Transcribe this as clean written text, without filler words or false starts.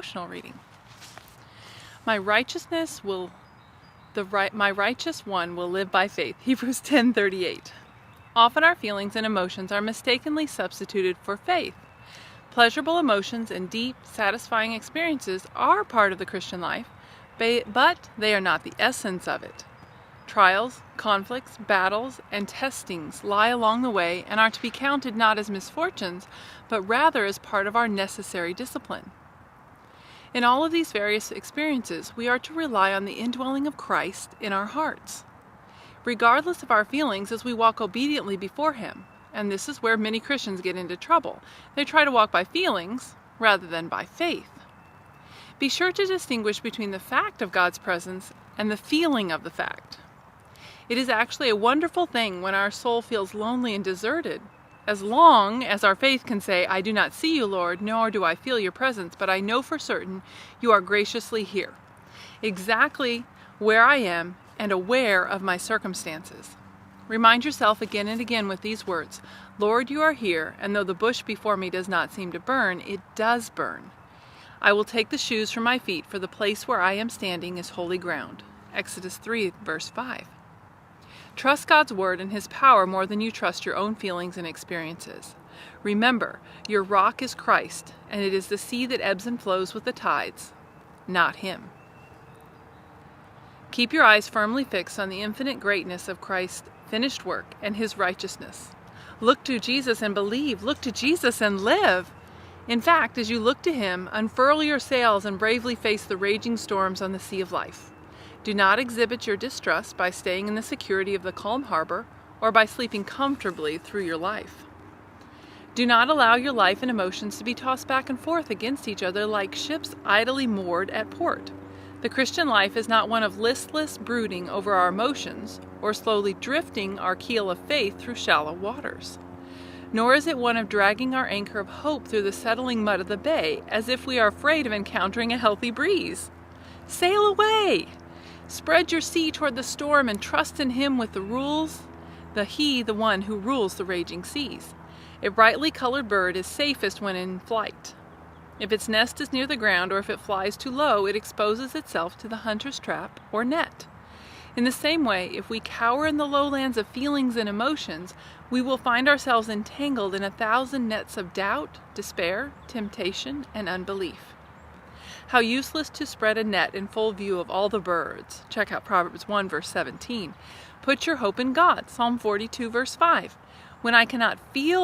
devotional reading. My righteous one will live by faith. Hebrews 10:38. Often our feelings and emotions are mistakenly substituted for faith. Pleasurable emotions and deep, satisfying experiences are part of the Christian life, but they are not the essence of it. Trials, conflicts, battles, and testings lie along the way and are to be counted not as misfortunes, but rather as part of our necessary discipline. In all of these various experiences, we are to rely on the indwelling of Christ in our hearts, regardless of our feelings, as we walk obediently before Him. And this is where many Christians get into trouble. They try to walk by feelings rather than by faith. Be sure to distinguish between the fact of God's presence and the feeling of the fact. It is actually a wonderful thing when our soul feels lonely and deserted, as long as our faith can say, I do not see you, Lord, nor do I feel your presence, but I know for certain you are graciously here, exactly where I am and aware of my circumstances. Remind yourself again and again with these words, Lord, you are here, and though the bush before me does not seem to burn, it does burn. I will take the shoes from my feet, for the place where I am standing is holy ground. Exodus 3, verse 5. Trust God's word and His power more than you trust your own feelings and experiences. Remember, your rock is Christ, and it is the sea that ebbs and flows with the tides, not Him. Keep your eyes firmly fixed on the infinite greatness of Christ's finished work and His righteousness. Look to Jesus and believe. Look to Jesus and live. In fact, as you look to Him, unfurl your sails and bravely face the raging storms on the sea of life. Do not exhibit your distrust by staying in the security of the calm harbor or by sleeping comfortably through your life. Do not allow your life and emotions to be tossed back and forth against each other like ships idly moored at port. The Christian life is not one of listless brooding over our emotions or slowly drifting our keel of faith through shallow waters. Nor is it one of dragging our anchor of hope through the settling mud of the bay as if we are afraid of encountering a healthy breeze. Sail away! Spread your sea toward the storm and trust in Him with the one who rules the raging seas. A brightly colored bird is safest when in flight. If its nest is near the ground or if it flies too low, it exposes itself to the hunter's trap or net. In the same way, if we cower in the lowlands of feelings and emotions, we will find ourselves entangled in 1,000 nets of doubt, despair, temptation, and unbelief. How useless to spread a net in full view of all the birds. Check out Proverbs 1, verse 17. Put your hope in God. Psalm 42, verse 5. When I cannot feel